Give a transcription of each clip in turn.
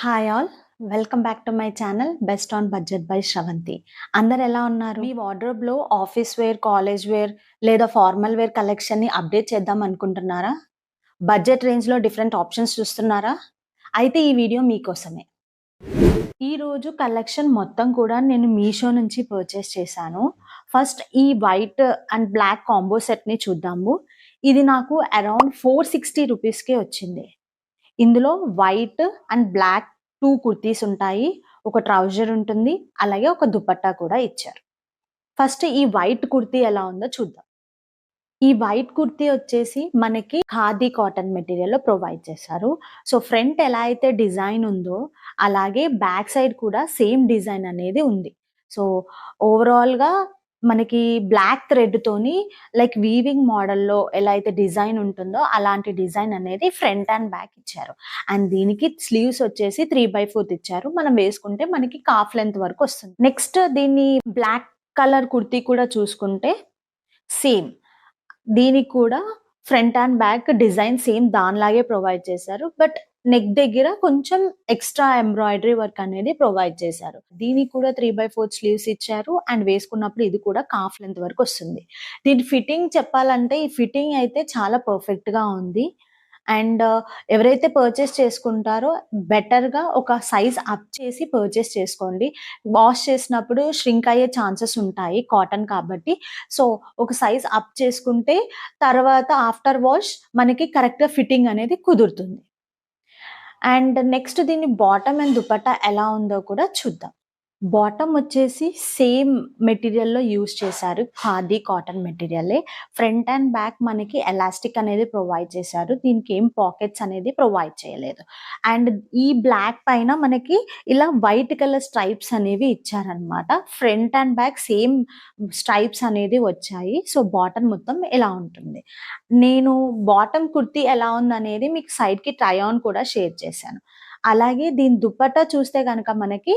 Hi all. Welcome back to my channel best on budget by Sravanthi. అందరు ఎలా ఉన్నారు? మీ వార్డ్రోబ్‌లో office wear, college wear లేదా formal wear కలెక్షన్‌ని update చేద్దాం అనుకుంటున్నారా? బడ్జెట్ రేంజ్‌లో డిఫరెంట్ ఆప్షన్స్ చూస్తున్నారా? అయితే ఈ వీడియో మీకోసమే. ఈరోజు కలెక్షన్ మొత్తం కూడా నేను మీషో నుంచి పర్చేస్ చేశాను. ఫస్ట్ ఈ వైట్ అండ్ బ్లాక్ కాంబో సెట్‌ని చూద్దాము. ఇది నాకు అరౌండ్ 460 రూపీస్‌కే వచ్చింది. ఇందులో వైట్ అండ్ బ్లాక్ 2 కుర్తీస్ ఉంటాయి. ఒక ట్రౌజర్ ఉంటుంది. అలాగే ఒక దుపట్టా కూడా ఇచ్చారు. ఫస్ట్ ఈ వైట్ కుర్తీ ఎలా ఉందో చూద్దాం. ఈ వైట్ కుర్తీ వచ్చేసి మనకి ఖాదీ కాటన్ మెటీరియల్‌లో ప్రొవైడ్ చేశారు. సో, ఫ్రంట్ ఎలా అయితే డిజైన్ ఉందో, అలాగే బ్యాక్ సైడ్ కూడా సేమ్ డిజైన్ అనేది ఉంది. సో, ఓవరాల్‌గా మనకి బ్లాక్ థ్రెడ్‌తోని లైక్ వీవింగ్ మోడల్‌లో ఎలా అయితే డిజైన్ ఉంటుందో, అలాంటి డిజైన్ అనేది ఫ్రంట్ అండ్ బ్యాక్ ఇచ్చారు. అండ్ దీనికి స్లీవ్స్ వచ్చేసి 3/4 ఇచ్చారు. మనం వేసుకుంటే మనకి కాఫ్ లెంత్ వరకు వస్తుంది. నెక్స్ట్ దీన్ని బ్లాక్ కలర్ కుర్తీ కూడా చూసుకుంటే సేమ్. దీనికి కూడా front and back design same దానిలాగే ప్రొవైడ్ చేశారు. బట్ నెక్ దగ్గర కొంచెం ఎక్స్‌ట్రా ఎంబ్రాయిడరీ వర్క్ అనేది ప్రొవైడ్ చేశారు. దీనికి కూడా 3/4 స్లీవ్స్ ఇచ్చారు. అండ్ వేసుకున్నప్పుడు ఇది కూడా కాఫ్ లెంత్ వరకు వస్తుంది. దీని ఫిట్టింగ్ చెప్పాలంటే ఈ ఫిట్టింగ్ అయితే చాలా పర్ఫెక్ట్‌గా ఉంది. అండ్ ఎవరైతే పర్చేస్ చేసుకుంటారో బెటర్‌గా ఒక సైజ్ అప్ చేసి పర్చేస్ చేసుకోండి. వాష్ చేసినప్పుడు ష్రింక్ అయ్యే ఛాన్సెస్ ఉంటాయి కాటన్ కాబట్టి. సో, ఒక సైజ్ అప్ చేసుకుంటే తర్వాత ఆఫ్టర్ వాష్ మనకి కరెక్ట్‌గా ఫిట్టింగ్ అనేది కుదురుతుంది. అండ్ నెక్స్ట్ దీని బాటమ్ అండ్ దుపట్టా ఎలా ఉందో కూడా చూద్దాం. బాటమ్ వచ్చేసి సేమ్ మెటీరియల్‌లో యూజ్ చేశారు. ఖాదీ కాటన్ మెటీరియలే. ఫ్రంట్ అండ్ బ్యాక్ మనకి ఎలాస్టిక్ అనేది ప్రొవైడ్ చేశారు. దీనికేం పాకెట్స్ అనేది ప్రొవైడ్ చేయలేదు. అండ్ ఈ బ్లాక్ పైన మనకి ఇలా వైట్ కలర్ స్ట్రైప్స్ అనేవి ఇచ్చారనమాట. Front and back same stripes అనేది వచ్చాయి. సో, బాటమ్ మొత్తం ఇలా ఉంటుంది. నేను బాటమ్ కుర్తీ ఎలా ఉందనేది మీకు సైడ్‌కి ట్రై ఆన్ కూడా షేర్ చేశాను. అలాగే దీని దుపట్టా చూస్తే గనక మనకి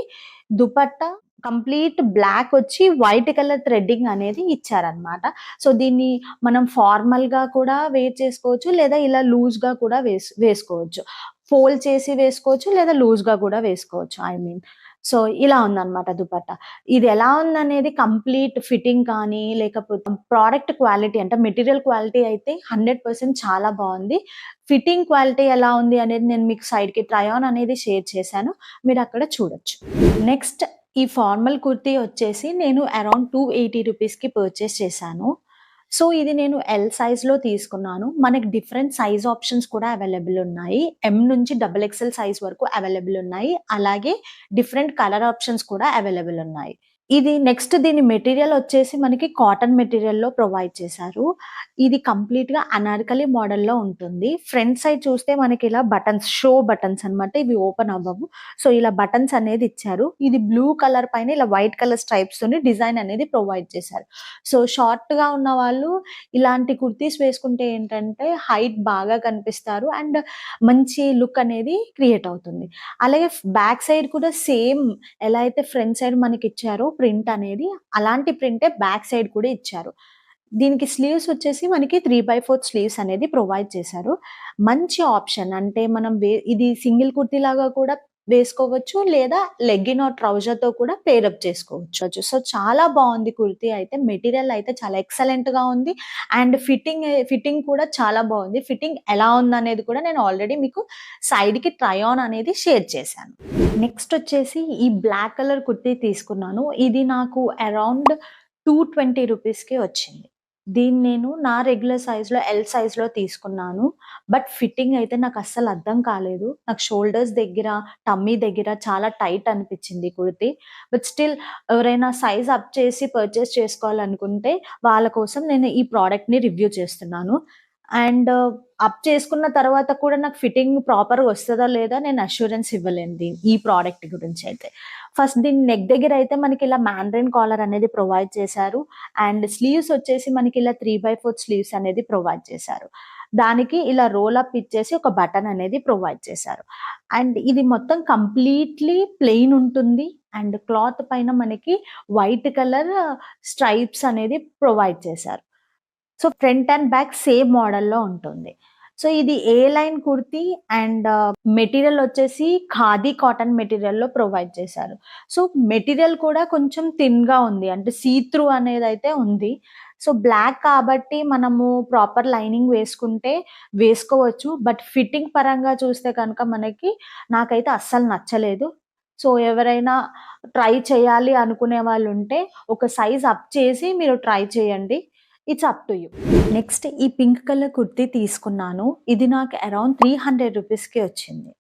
దుపట్టా కంప్లీట్ బ్లాక్ వచ్చి వైట్ కలర్ థ్రెడ్డింగ్ అనేది ఇచ్చారనమాట. సో, దీన్ని మనం ఫార్మల్‌గా కూడా వేర్ చేసుకోవచ్చు. లేదా ఇలా లూజ్‌గా కూడా వేసుకోవచ్చు. ఫోల్డ్ చేసి వేసుకోవచ్చు. లేదా లూజ్‌గా కూడా వేసుకోవచ్చు. సో, ఇలా ఉందనమాట దుపట్టా. ఇది ఎలా ఉందనేది కంప్లీట్ ఫిట్టింగ్ కానీ, లేకపోతే ప్రొడక్ట్ క్వాలిటీ అంటే మెటీరియల్ క్వాలిటీ అయితే 100% చాలా బావుంది. ఫిట్టింగ్ క్వాలిటీ ఎలా ఉంది అనేది నేను మీకు సైడ్‌కి ట్రై ఆన్ అనేది షేర్ చేశాను. మీరక్కడ చూడొచ్చు. నెక్స్ట్ ఈ ఫార్మల్ కుర్తీ వచ్చేసి నేను అరౌండ్ 280 రూపీస్‌కి పర్చేస్ చేశాను. సో, ఇది నేను ఎల్ సైజ్‌లో తీసుకున్నాను. మనకి డిఫరెంట్ సైజ్ ఆప్షన్స్ కూడా అవైలబుల్ ఉన్నాయి. ఎం నుంచి డబుల్ ఎక్స్‌ఎల్ సైజ్ వరకు అవైలబుల్ ఉన్నాయి. అలాగే డిఫరెంట్ కలర్ ఆప్షన్స్ కూడా అవైలబుల్ ఉన్నాయి. ఇది నెక్స్ట్ దీని మెటీరియల్ వచ్చేసి మనకి కాటన్ మెటీరియల్‌లో ప్రొవైడ్ చేశారు. ఇది కంప్లీట్‌గా అనార్కలి మోడల్‌లో ఉంటుంది. ఫ్రంట్ సైడ్ చూస్తే మనకి ఇలా బటన్స్, షో బటన్స్ అన్నమాట. ఇవి ఓపెన్ అవ్వవు. సో, ఇలా బటన్స్ అనేది ఇచ్చారు. ఇది బ్లూ కలర్ పైన ఇలా వైట్ కలర్ స్ట్రైప్స్‌తోని డిజైన్ అనేది ప్రొవైడ్ చేశారు. సో, షార్ట్‌గా ఉన్న వాళ్ళు ఇలాంటి కుర్తీస్ వేసుకుంటే ఏంటంటే హైట్ బాగా కనిపిస్తారు. అండ్ మంచి లుక్ అనేది క్రియేట్ అవుతుంది. అలాగే బ్యాక్ సైడ్ కూడా సేమ్ ఎలా అయితే ఫ్రంట్ సైడ్ మనకిచ్చారో ప్రింట్ అనేది, అలాంటి ప్రింటే బ్యాక్ సైడ్ కూడా ఇచ్చారు. దీనికి స్లీవ్స్ వచ్చేసి మనకి 3/4 స్లీవ్స్ అనేది ప్రొవైడ్ చేశారు. మంచి ఆప్షన్. అంటే మనం ఇది సింగిల్ కుర్తీ లాగా కూడా వేసుకోవచ్చు. లేదా లెగ్గిన్ ఆర్ ట్రౌజర్‌తో కూడా పేర్ అప్ చేసుకోవచ్చు. సో, చాలా బావుంది కుర్తీ అయితే. మెటీరియల్ అయితే చాలా ఎక్సలెంట్‌గా ఉంది. అండ్ ఫిట్టింగ్ కూడా చాలా బావుంది. ఫిట్టింగ్ ఎలా ఉందనేది కూడా నేను ఆల్రెడీ మీకు సైడ్‌కి ట్రై ఆన్ అనేది షేర్ చేశాను. నెక్స్ట్ వచ్చేసి ఈ బ్లాక్ కలర్ కుర్తీ తీసుకున్నాను. ఇది నాకు అరౌండ్ 220 రూపీస్‌కి వచ్చింది. దీన్ని నేను నా రెగ్యులర్ సైజ్‌లో ఎల్ సైజ్‌లో తీసుకున్నాను. బట్ ఫిట్టింగ్ అయితే నాకు అస్సలు అర్థం కాలేదు. నాకు షోల్డర్స్ దగ్గర, టమ్మీ దగ్గర చాలా టైట్ అనిపించింది కుర్తీ. బట్ స్టిల్ ఎవరైనా సైజ్ అప్ చేసి పర్చేస్ చేసుకోవాలనుకుంటే వాళ్ళ కోసం నేను ఈ ప్రొడక్ట్‌ని రివ్యూ చేస్తున్నాను. అండ్ అప్ చేసుకున్న తర్వాత కూడా నాకు ఫిట్టింగ్ ప్రాపర్‌గా వస్తదా లేదా నేను అష్యూరెన్స్ ఇవ్వలేను ఈ ప్రొడక్ట్ గురించైతే. ఫస్ట్ దీని నెక్ దగ్గర అయితే మనకి ఇలా మ్యాండ్రిన్ కాలర్ అనేది ప్రొవైడ్ చేశారు. అండ్ స్లీవ్స్ వచ్చేసి మనకి ఇలా 3/4 స్లీవ్స్ అనేది ప్రొవైడ్ చేశారు. దానికి ఇలా రోల్ అప్ ఇచ్చేసి ఒక బటన్ అనేది ప్రొవైడ్ చేశారు. అండ్ ఇది మొత్తం కంప్లీట్‌లీ ప్లెయిన్ ఉంటుంది. అండ్ క్లాత్ పైన మనకి వైట్ కలర్ స్ట్రైప్స్ అనేది ప్రొవైడ్ చేశారు. So, front and back same మోడల్‌లో ఉంటుంది. సో ఇది ఏ లైన్ కుర్తీ అండ్ మెటీరియల్ వచ్చేసి ఖాదీ కాటన్ మెటీరియల్‌లో ప్రొవైడ్ చేశారు. సో మెటీరియల్ కూడా కొంచెం థిన్‌గా ఉంది. అంటే సీ త్రూ అనేదైతే ఉంది. సో బ్లాక్ కాబట్టి మనము ప్రాపర్ లైనింగ్ వేసుకుంటే వేసుకోవచ్చు. బట్ ఫిట్టింగ్ పరంగా చూస్తే కనుక నాకైతే అస్సలు నచ్చలేదు. సో ఎవరైనా ట్రై చేయాలి అనుకునే వాళ్ళుంటే ఒక సైజ్ అప్ చేసి మీరు ట్రై చేయండి. It's up to you. Next ఈ పింక్ కలర్ కుర్తీ తీసుకున్నాను. ఇది నాకు అరౌండ్ 300 రూపీస్‌కి వచ్చింది.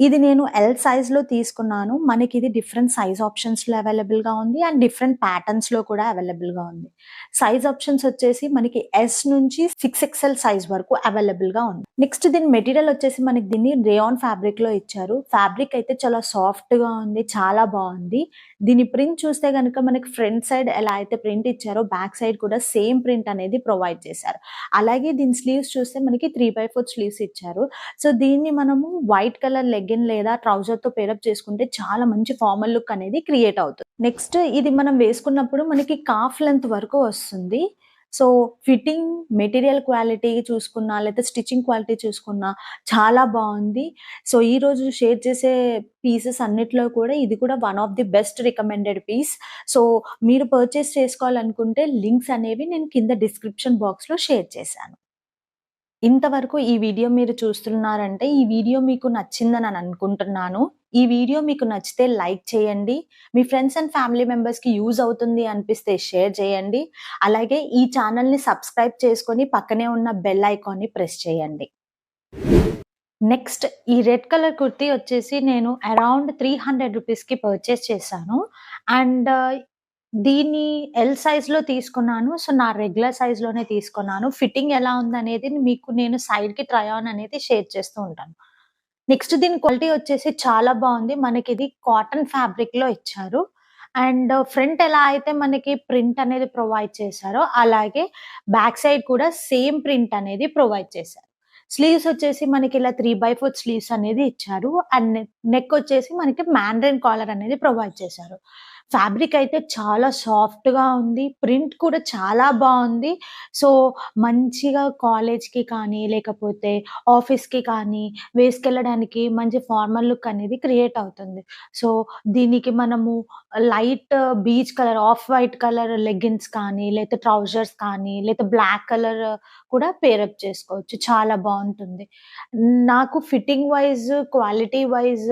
ఇది నేను ఎల్ సైజ్‌లో తీసుకున్నాను. మనకిది డిఫరెంట్ సైజ్ ఆప్షన్స్‌లో అవైలబుల్‌గా ఉంది. అండ్ డిఫరెంట్ ప్యాటర్న్స్‌లో కూడా అవైలబుల్‌గా ఉంది. సైజ్ ఆప్షన్స్ వచ్చేసి మనకి ఎస్ నుంచి 6 ఎక్స్ఎల్ సైజ్ వరకు అవైలబుల్‌గా ఉంది. నెక్స్ట్ దీని మెటీరియల్ వచ్చేసి మనకి దీన్ని రేయాన్ ఫ్యాబ్రిక్‌లో ఇచ్చారు. ఫ్యాబ్రిక్ అయితే చాలా సాఫ్ట్‌గా ఉంది. చాలా బావుంది. దీని ప్రింట్ చూస్తే గనుక మనకి ఫ్రంట్ సైడ్ ఎలా అయితే ప్రింట్ ఇచ్చారో బ్యాక్ సైడ్ కూడా సేమ్ ప్రింట్ అనేది ప్రొవైడ్ చేశారు. అలాగే దీని స్లీవ్స్ చూస్తే మనకి 3/4 స్లీవ్స్ ఇచ్చారు. సో దీన్ని మనము వైట్ కలర్ లెగ్గిన్ లేదా ట్రౌజర్‌తో పేరప్ చేసుకుంటే చాలా మంచి ఫార్మల్ లుక్ అనేది క్రియేట్ అవుతుంది. నెక్స్ట్ ఇది మనం వేసుకున్నప్పుడు మనకి కాఫ్ లెంత్ వరకు వస్తుంది. సో ఫిట్టింగ్, మెటీరియల్ క్వాలిటీ చూసుకున్నా లేతే స్టిచ్చింగ్ క్వాలిటీ చూసుకున్నా చాలా బావుంది. సో ఈరోజు షేర్ చేసే పీసెస్ అన్నిట్లో కూడా ఇది కూడా one of the best recommended piece. So మీరు పర్చేస్ చేసుకోవాలనుకుంటే లింక్స్ అనేవి నేను కింద డిస్క్రిప్షన్ బాక్స్‌లో షేర్ చేశాను. ఇంతవరకు ఈ వీడియో మీరు చూస్తున్నారంటే, ఈ వీడియో మీకు నచ్చిందని అనుకుంటున్నాను. ఈ వీడియో మీకు నచ్చితే లైక్ చేయండి. మీ ఫ్రెండ్స్ అండ్ ఫ్యామిలీ మెంబర్స్‌కి యూజ్ అవుతుంది అనిపిస్తే షేర్ చేయండి. అలాగే ఈ ఛానెల్‌ని సబ్స్క్రైబ్ చేసుకొని పక్కనే ఉన్న బెల్ ఐకాన్‌ని ప్రెస్ చేయండి. నెక్స్ట్ ఈ రెడ్ కలర్ కుర్తీ వచ్చేసి నేను అరౌండ్ 300 రూపీస్‌కి పర్చేస్ చేశాను. అండ్ దీన్ని ఎల్ సైజ్‌లో తీసుకున్నాను. సో, నా రెగ్యులర్ సైజ్‌లోనే తీసుకున్నాను. ఫిట్టింగ్ ఎలా ఉందనేది మీకు నేను సైడ్‌కి ట్రై ఆన్ అనేది షేర్ చేస్తూ ఉంటాను. నెక్స్ట్ దీని క్వాలిటీ వచ్చేసి చాలా బావుంది. మనకిది కాటన్ ఫ్యాబ్రిక్‌లో ఇచ్చారు. అండ్ ఫ్రంట్ ఎలా అయితే మనకి ప్రింట్ అనేది ప్రొవైడ్ చేశారో, అలాగే బ్యాక్ సైడ్ కూడా సేమ్ ప్రింట్ అనేది ప్రొవైడ్ చేశారు. స్లీవ్స్ వచ్చేసి మనకిలా 3/4 స్లీవ్స్ అనేది ఇచ్చారు. అండ్ నెక్ వచ్చేసి మనకి మ్యాండ్రిన్ కాలర్ అనేది ప్రొవైడ్ చేశారు. ఫ్యాబ్రిక్ అయితే చాలా సాఫ్ట్‌గా ఉంది. ప్రింట్ కూడా చాలా బావుంది. సో, మంచిగా కాలేజ్‌కి కానీ, లేకపోతే ఆఫీస్‌కి కానీ వేసుకెళ్ళడానికి మంచి ఫార్మల్ లుక్ అనేది క్రియేట్ అవుతుంది. సో, దీనికి మనము light beach colour, off white colour leggings కానీ, లేతే ట్రౌజర్స్ కానీ, లేతే బ్లాక్ కలర్ కూడా పేరప్ చేసుకోవచ్చు. చాలా బావుంటుంది. నాకు fitting wise, quality wise,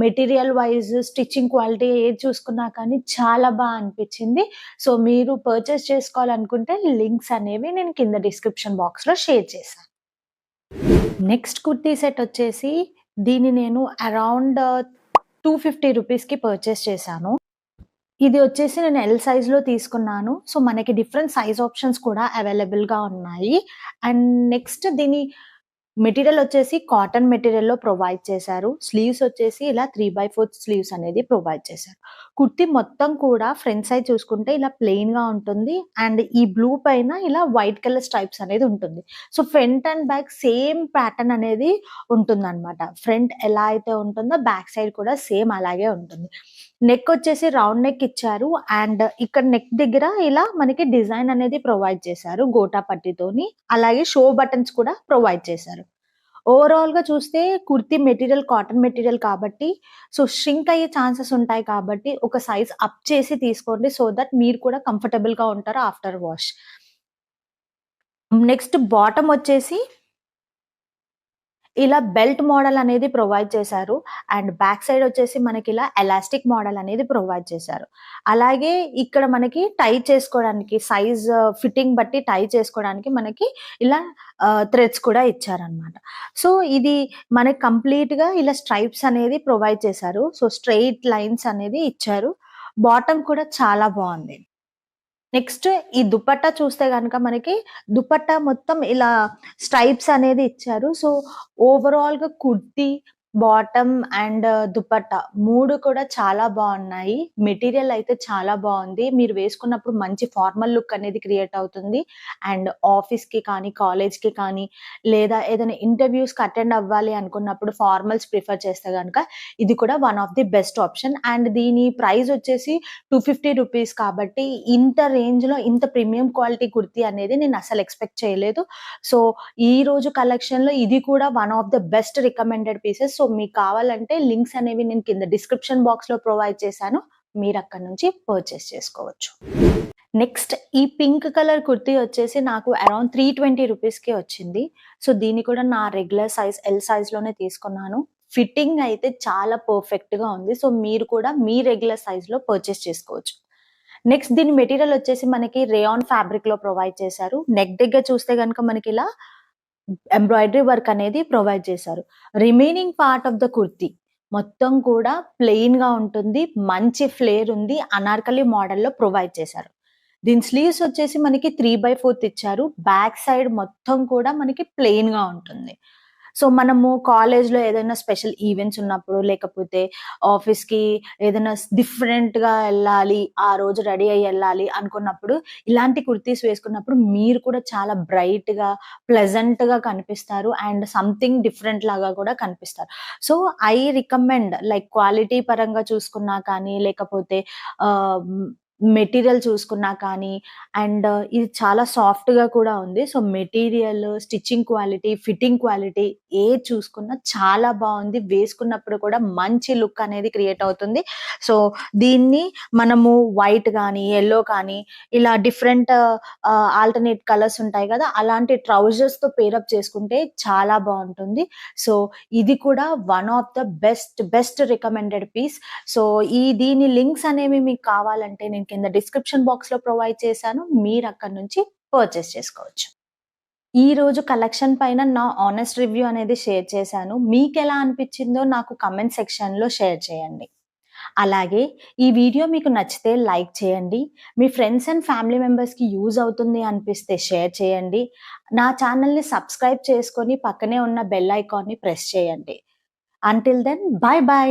material wise, stitching quality ఏది చూసుకున్నా కానీ చాలా అనిపిచ్చింది. సో, మీరు పర్చేస్ చేసుకోవాలనుకుంటే లింక్స్ అనేవి నేను కింద డిస్క్రిప్షన్ బాక్స్‌లో షేర్ చేశాను. నెక్స్ట్ కుర్తీ సెట్ వచ్చేసి దీన్ని నేను అరౌండ్ 250 రూపీస్‌కి పర్చేస్ చేశాను. ఇది వచ్చేసి నేను ఎల్ సైజ్‌లో తీసుకున్నాను. సో, మనకి డిఫరెంట్ సైజ్ ఆప్షన్స్ కూడా అవైలబుల్‌గా ఉన్నాయి. అండ్ నెక్స్ట్ దీని మెటీరియల్ వచ్చేసి కాటన్ మెటీరియల్‌లో ప్రొవైడ్ చేశారు. స్లీవ్స్ వచ్చేసి ఇలా 3/4 స్లీవ్స్ అనేది ప్రొవైడ్ చేశారు. కుర్తీ మొత్తం కూడా ఫ్రంట్ సైడ్ చూసుకుంటే ఇలా ప్లెయిన్‌గా ఉంటుంది. అండ్ ఈ బ్లూ పైన ఇలా వైట్ కలర్ స్ట్రైప్స్ అనేది ఉంటుంది. So, front and back same pattern అనేది ఉంటుందన్నమాట. ఫ్రంట్ ఎలా అయితే ఉంటుందో బ్యాక్ సైడ్ కూడా సేమ్ అలాగే ఉంటుంది. నెక్ వచ్చేసి రౌండ్ నెక్ ఇచ్చారు. అండ్ ఇక్కడ నెక్ దగ్గర ఇలా మనకి డిజైన్ అనేది ప్రొవైడ్ చేశారు గోటా పట్టీతోని. అలాగే షో బటన్స్ కూడా ప్రొవైడ్ చేశారు. ఓవరాల్‌గా చూస్తే కుర్తీ మెటీరియల్ కాటన్ మెటీరియల్ కాబట్టి సో, ష్రింక్ అయ్యే ఛాన్సెస్ ఉంటాయి కాబట్టి ఒక సైజ్ అప్ చేసి తీసుకోండి. సో దట్ మీరు కూడా కంఫర్టబుల్‌గా ఉంటారు ఆఫ్టర్ వాష్. నెక్స్ట్ బాటమ్ వచ్చేసి ఇలా బెల్ట్ మోడల్ అనేది ప్రొవైడ్ చేశారు. అండ్ బ్యాక్ సైడ్ వచ్చేసి మనకిలా ఎలాస్టిక్ మోడల్ అనేది ప్రొవైడ్ చేశారు. అలాగే ఇక్కడ మనకి టై చేసుకోవడానికి సైజ్ ఫిట్టింగ్ బట్టి టై చేసుకోవడానికి మనకి ఇలా థ్రెడ్స్ కూడా ఇచ్చారనమాట. సో, ఇది మనకి కంప్లీట్‌గా ఇలా స్ట్రైప్స్ అనేది ప్రొవైడ్ చేశారు. సో, స్ట్రెయిట్ లైన్స్ అనేది ఇచ్చారు. బాటమ్ కూడా చాలా బావుంది. నెక్స్ట్ ఈ దుపట్టా చూస్తే గనక మనకి దుపట్టా మొత్తం ఇలా స్ట్రైప్స్ అనేది ఇచ్చారు. సో, ఓవరాల్‌గా కుర్తీ బాటమ్ అండ్ దుపట్టా 3 కూడా చాలా బావున్నాయి. మెటీరియల్ అయితే చాలా బావుంది. మీరు వేసుకున్నప్పుడు మంచి ఫార్మల్ లుక్ అనేది క్రియేట్ అవుతుంది. అండ్ ఆఫీస్‌కి కానీ, కాలేజ్‌కి కానీ, లేదా ఏదైనా ఇంటర్‌వ్యూస్‌కి అటెండ్ అవ్వాలి అనుకున్నప్పుడు ఫార్మల్స్ ప్రిఫర్ చేస్తే గనక ఇది కూడా one of the best option. And దీని ప్రైస్ వచ్చేసి రూ. 250 కాబట్టి ఇంత రేంజ్‌లో ఇంత ప్రీమియం క్వాలిటీ కుర్తీ అనేది నేను అసలు ఎక్స్‌పెక్ట్ చేయలేదు. సో, ఈ రోజు కలెక్షన్‌లో ఇది కూడా one of the best recommended pieces. So, మీకు కావాలంటే లింక్స్ అనేవి నేను కింద డిస్క్రిప్షన్ బాక్స్‌లో ప్రొవైడ్ చేశాను. మీరక్కడి నుంచి పర్చేస్ చేసుకోవచ్చు. నెక్స్ట్ ఈ పింక్ కలర్ కుర్తీ వచ్చేసి నాకు అరౌండ్ 320 రూపీస్‌కే వచ్చింది. సో, దీన్ని కూడా నా రెగ్యులర్ సైజ్ ఎల్ సైజ్‌లోనే తీసుకున్నాను. ఫిట్టింగ్ అయితే చాలా పర్ఫెక్ట్‌గా ఉంది. సో, మీరు కూడా మీ రెగ్యులర్ సైజ్‌లో పర్చేస్ చేసుకోవచ్చు. నెక్స్ట్ దీని మెటీరియల్ వచ్చేసి మనకి రేయాన్ ఫ్యాబ్రిక్‌లో ప్రొవైడ్ చేశారు. నెక్ దగ్గర చూస్తే గనుక మనకిలా ఎంబ్రాయిడరీ వర్క్ అనేది ప్రొవైడ్ చేశారు. Remaining part of the kurti మొత్తం కూడా ప్లెయిన్‌గా ఉంటుంది. మంచి ఫ్లేర్ ఉంది. అనార్కలి మోడల్‌లో ప్రొవైడ్ చేశారు. దీని స్లీవ్స్ వచ్చేసి మనకి 3/4 ఇచ్చారు. బ్యాక్ సైడ్ మొత్తం కూడా మనకి ప్లెయిన్‌గా ఉంటుంది. సో, మనము కాలేజ్‌లో ఏదైనా స్పెషల్ ఈవెంట్స్ ఉన్నప్పుడు, లేకపోతే ఆఫీస్‌కి ఏదైనా డిఫరెంట్‌గా ఎళ్ళాలి, ఆ రోజు రెడీ అయ్యి ఎళ్ళాలి అనుకున్నప్పుడు, ఇలాంటి కుర్తీస్ వేసుకున్నప్పుడు మీరు కూడా చాలా బ్రైట్‌గా, ప్లెజెంట్‌గా కనిపిస్తారు. అండ్ సంథింగ్ డిఫరెంట్ లాగా కూడా కనిపిస్తారు. So, I recommend like quality పరంగా చూసుకున్నా కానీ, లేకపోతే ఆహ్, మెటీరియల్ చూసుకున్నా కానీ అండ్ ఇది చాలా సాఫ్ట్‌గా కూడా ఉంది. So, material, stitching quality, fitting quality ఏది చూసుకున్నా చాలా బావుంది. వేసుకున్నప్పుడు కూడా మంచి లుక్ అనేది క్రియేట్ అవుతుంది. సో, దీన్ని మనము వైట్ గానీ, యెల్లో కానీ ఇలా డిఫరెంట్ ఆల్టర్‌నేట్ కలర్స్ ఉంటాయి గదా! అలాంటి ట్రౌజర్స్‌తో పేరప్ చేసుకుంటే చాలా బావుంటుంది. సో, ఇది కూడా one of the best recommended piece. So, దీని లింక్స్ అనేవి మీకు కావాలంటే నేను కింద డిస్క్రిప్షన్ బాక్స్‌లో ప్రొవైడ్ చేశాను. మీరక్కడి నుంచి పర్చేస్ చేసుకోవచ్చు. ఈ రోజు కలెక్షన్ పైన నా హానెస్ట్ రివ్యూ అనేది షేర్ చేశాను. మీకెలా అనిపిచ్చిందో నాకు కామెంట్ సెక్షన్‌లో షేర్ చేయండి. అలాగే ఈ వీడియో మీకు నచ్చితే లైక్ చేయండి. మీ ఫ్రెండ్స్ అండ్ ఫ్యామిలీ మెంబర్స్‌కి యూజ్ అవుతుంది అనిపిస్తే షేర్ చేయండి. నా ఛానెల్‌ని సబ్స్క్రైబ్ చేసుకొని పక్కనే ఉన్న బెల్ ఐకాన్‌ని ప్రెస్ చేయండి. Until then bye by.